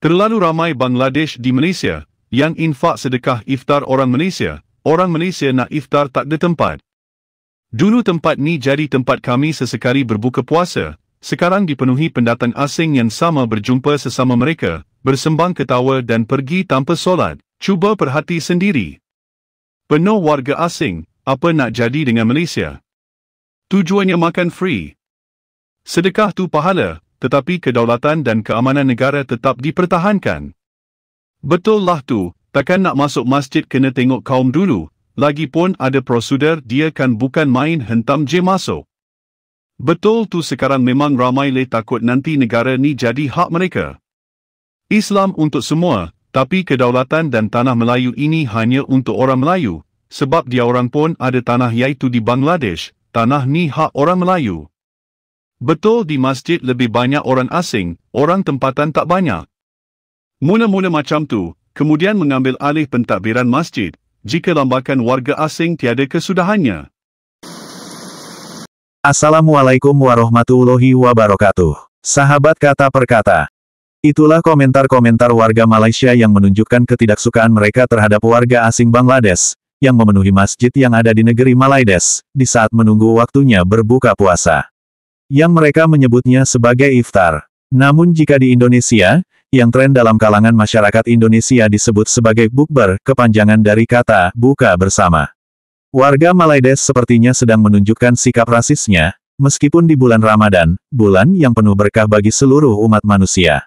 Terlalu ramai Bangladesh di Malaysia yang infak sedekah iftar orang Malaysia. Orang Malaysia nak iftar tak ada tempat. Dulu tempat ni jadi tempat kami sesekali berbuka puasa. Sekarang dipenuhi pendatang asing yang sama berjumpa sesama mereka, bersembang ketawa dan pergi tanpa solat. Cuba perhati sendiri. Penuh warga asing, apa nak jadi dengan Malaysia? Tujuannya makan free. Sedekah tu pahala, tetapi kedaulatan dan keamanan negara tetap dipertahankan. Betul lah tu, takkan nak masuk masjid kena tengok kaum dulu. Lagipun ada prosedur dia kan bukan main hentam je masuk. Betul tu sekarang memang ramai takut nanti negara ni jadi hak mereka. Islam untuk semua, tapi kedaulatan dan tanah Melayu ini hanya untuk orang Melayu, sebab dia orang pun ada tanah iaitu di Bangladesh, tanah ni hak orang Melayu. Betul di masjid lebih banyak orang asing, orang tempatan tak banyak. Mula-mula macam tu, kemudian mengambil alih pentadbiran masjid, jika lambakan warga asing tiada kesudahannya. Assalamualaikum warahmatullahi wabarakatuh. Sahabat Kata Per Kata. Itulah komentar-komentar warga Malaysia yang menunjukkan ketidaksukaan mereka terhadap warga asing Bangladesh, yang memenuhi masjid yang ada di negeri Malaides, di saat menunggu waktunya berbuka puasa. Yang mereka menyebutnya sebagai iftar. Namun jika di Indonesia, yang tren dalam kalangan masyarakat Indonesia disebut sebagai bukber, kepanjangan dari kata buka bersama. Warga Malaides sepertinya sedang menunjukkan sikap rasisnya, meskipun di bulan Ramadan, bulan yang penuh berkah bagi seluruh umat manusia.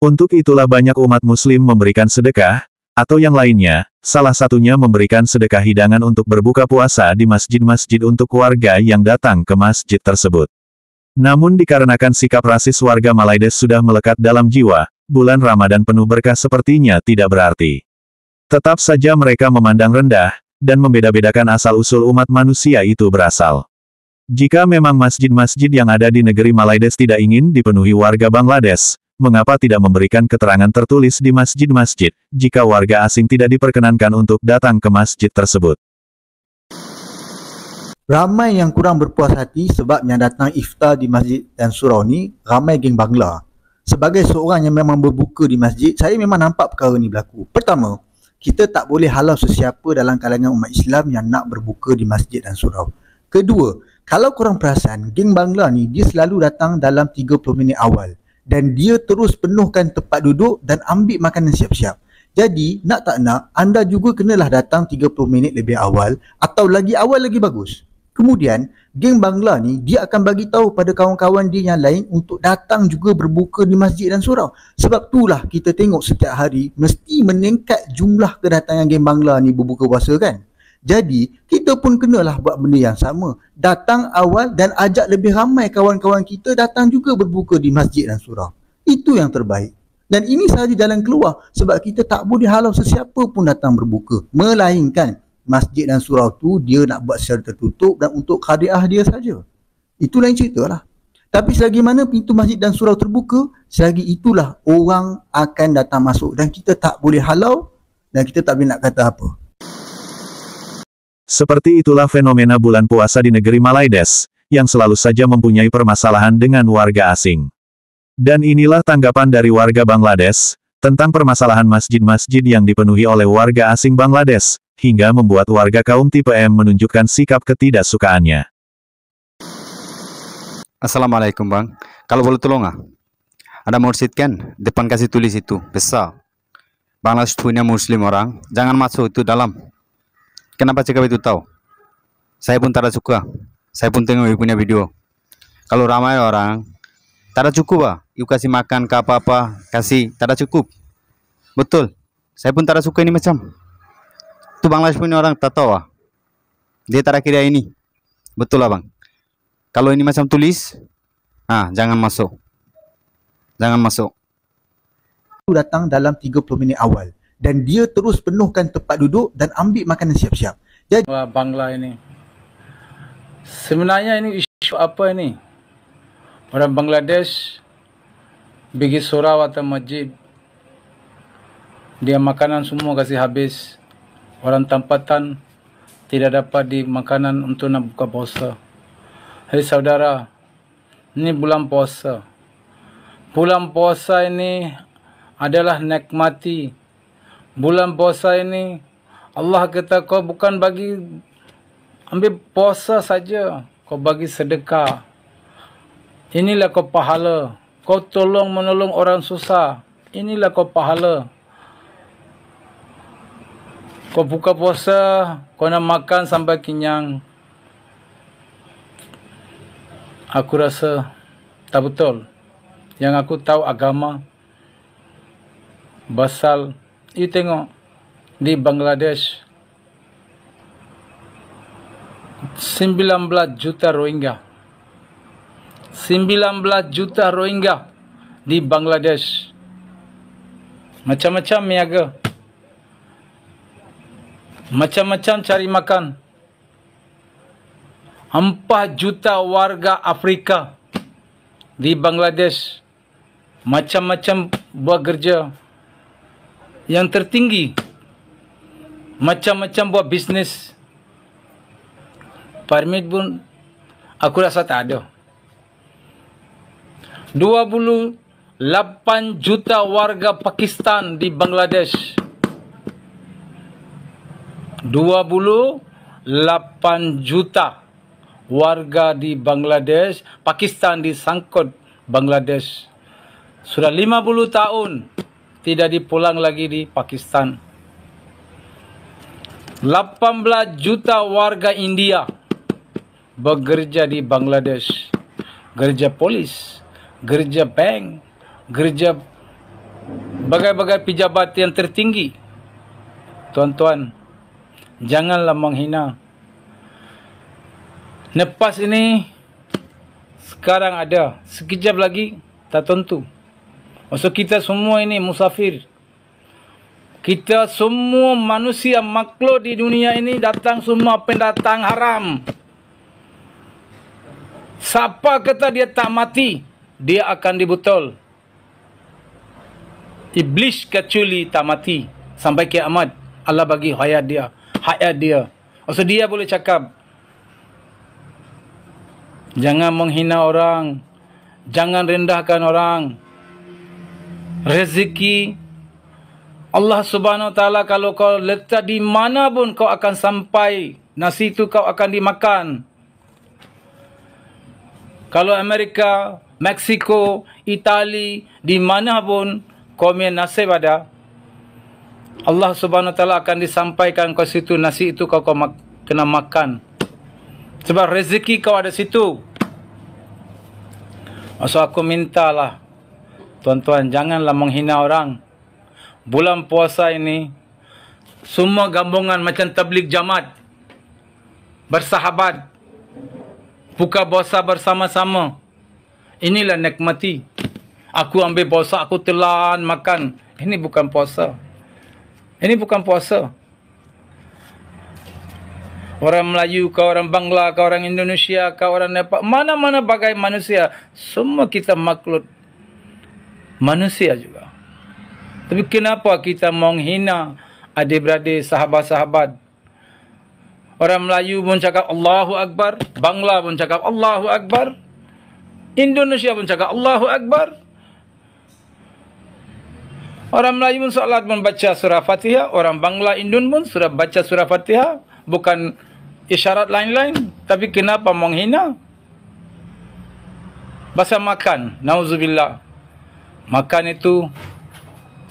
Untuk itulah banyak umat muslim memberikan sedekah, atau yang lainnya, salah satunya memberikan sedekah hidangan untuk berbuka puasa di masjid-masjid untuk warga yang datang ke masjid tersebut. Namun dikarenakan sikap rasis warga Malaides sudah melekat dalam jiwa, bulan Ramadan penuh berkah sepertinya tidak berarti. Tetap saja mereka memandang rendah, dan membeda-bedakan asal-usul umat manusia itu berasal. Jika memang masjid-masjid yang ada di negeri Malaides tidak ingin dipenuhi warga Bangladesh, mengapa tidak memberikan keterangan tertulis di masjid-masjid, jika warga asing tidak diperkenankan untuk datang ke masjid tersebut? Ramai yang kurang berpuas hati sebab yang datang iftar di masjid dan surau ni, ramai geng Bangla. Sebagai seorang yang memang berbuka di masjid, saya memang nampak perkara ni berlaku. Pertama, kita tak boleh halau sesiapa dalam kalangan umat Islam yang nak berbuka di masjid dan surau. Kedua, kalau korang perasan, geng Bangla ni dia selalu datang dalam 30 minit awal. Dan dia terus penuhkan tempat duduk dan ambil makanan siap-siap. Jadi, nak tak nak, anda juga kenalah datang 30 minit lebih awal atau lagi awal lagi bagus. Kemudian, geng Bangla ni, dia akan bagi tahu pada kawan-kawan dia yang lain untuk datang juga berbuka di masjid dan surau. Sebab itulah kita tengok setiap hari, mesti meningkat jumlah kedatangan geng Bangla ni berbuka puasa kan. Jadi, kita pun kenalah buat benda yang sama. Datang awal dan ajak lebih ramai kawan-kawan kita datang juga berbuka di masjid dan surau. Itu yang terbaik. Dan ini sahaja jalan keluar. Sebab kita tak boleh halau sesiapa pun datang berbuka. Melainkan, masjid dan surau tu dia nak buat secara tertutup dan untuk khadiah dia saja. Itu lain cerita lah. Tapi selagi mana pintu masjid dan surau terbuka, selagi itulah orang akan datang masuk. Dan kita tak boleh halau dan kita tak boleh nak kata apa. Seperti itulah fenomena bulan puasa di negeri Malaides, yang selalu saja mempunyai permasalahan dengan warga asing. Dan inilah tanggapan dari warga Bangladesh, tentang permasalahan masjid-masjid yang dipenuhi oleh warga asing Bangladesh, hingga membuat warga kaum tipe M menunjukkan sikap ketidaksukaannya. Assalamualaikum bang, kalau boleh tolong ada masjid kan, depan kasih tulis itu, besar. Bangladesh punya muslim orang, jangan masuk itu dalam. Kenapa cakap itu tahu? Saya pun tak suka. Saya pun tengok punya video. Kalau ramai orang, tak cukup you kasih makan ke apa-apa, kasih, tak cukup. Betul. Saya pun tak suka ini macam. Itu Bangladesh punya orang tak tahu dia tak kira ini. Betul lah bang. Kalau ini macam tulis, jangan masuk. Jangan masuk. Datang dalam 30 minit awal. Dan dia terus penuhkan tempat duduk dan ambil makanan siap-siap. Jadi Bangla ini sebenarnya ini isu apa ini? Orang Bangladesh pergi surau atau masjid, dia makanan semua kasih habis. Orang tempatan tidak dapat di makanan untuk nak buka puasa. Hei saudara, ini bulan puasa. Bulan puasa ini adalah nikmati. Bulan puasa ini Allah kata kau bukan bagi ambil puasa saja, kau bagi sedekah. Inilah kau pahala. Kau tolong menolong orang susah. Inilah kau pahala. Kau buka puasa, kau nak makan sampai kenyang. Aku rasa tak betul. Yang aku tahu agama basal. You tengok di Bangladesh 19 juta Rohingya. 19 juta Rohingya di Bangladesh. Macam-macam niaga. Macam-macam cari makan. 4 juta warga Afrika di Bangladesh. Macam-macam buat kerja. Yang tertinggi. Macam-macam buat bisnes. Permit pun aku rasa tak ada. 28 juta warga Pakistan di Bangladesh. 28 juta warga di Bangladesh. Pakistan disangkut Bangladesh. Sudah 50 tahun tidak dipulang lagi di Pakistan. 18 juta warga India bekerja di Bangladesh. Kerja polis, kerja bank, kerja bagai-bagai pejabat yang tertinggi. Tuan-tuan, janganlah menghina. Lepas ini, sekarang ada, sekejap lagi, tak tentu. Maksud kita semua ini musafir. Kita semua manusia makhluk di dunia ini datang semua pendatang haram. Siapa kata dia tak mati, dia akan dibutol. Iblis kecuali tak mati sampai kiamat. Allah bagi hayat dia. Hayat dia. Maksud dia boleh cakap. Jangan menghina orang. Jangan rendahkan orang. Rezeki Allah Subhanahu Wa Taala kalau kau letak di mana pun kau akan sampai. Nasi itu kau akan dimakan. Kalau Amerika, Meksiko, Itali, di mana pun kau punya nasib ada, Allah Subhanahu Wa Taala akan disampaikan kau situ, nasi itu kau kena makan. Sebab rezeki kau ada situ. Maksud aku mintalah, tuan-tuan, janganlah menghina orang. Bulan puasa ini, semua gabungan macam tabligh jamaat, bersahabat, buka puasa bersama-sama. Inilah nikmati. Aku ambil puasa, aku telan makan. Ini bukan puasa. Ini bukan puasa. Orang Melayu ke, orang Bangla ke, orang Indonesia ke, orang Nepal, mana-mana bagai manusia. Semua kita makhluk manusia juga. Tapi kenapa kita menghina adik-beradik, sahabat-sahabat? Orang Melayu pun cakap Allahu Akbar, Bangla pun cakap Allahu Akbar, Indonesia pun cakap Allahu Akbar. Orang Melayu pun solat pun baca surah Fatihah, orang Bangla, Indon pun sudah baca surah Fatihah, bukan isyarat lain-lain. Tapi kenapa menghina? Bahasa makan, nauzubillah. Makan itu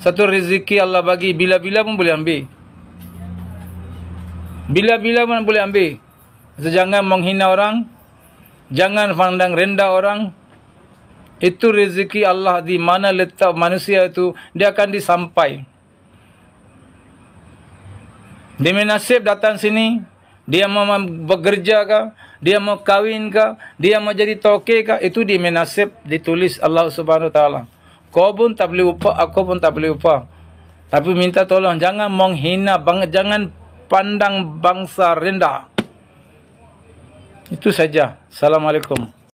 satu rezeki Allah bagi, bila-bila pun boleh ambil. Bila-bila pun boleh ambil. So, jangan menghina orang, jangan pandang rendah orang. Itu rezeki Allah, di mana letak manusia itu, dia akan disampai. Dia menasib datang sini, dia mau bekerja kah, dia mau kahwin kah, dia mau jadi toke kah, itu dia menasib, ditulis Allah Subhanahu Wa Taala. Kau pun tak boleh upah, aku pun tak boleh upah. Tapi minta tolong, jangan menghina, jangan pandang bangsa rendah. Itu saja. Assalamualaikum.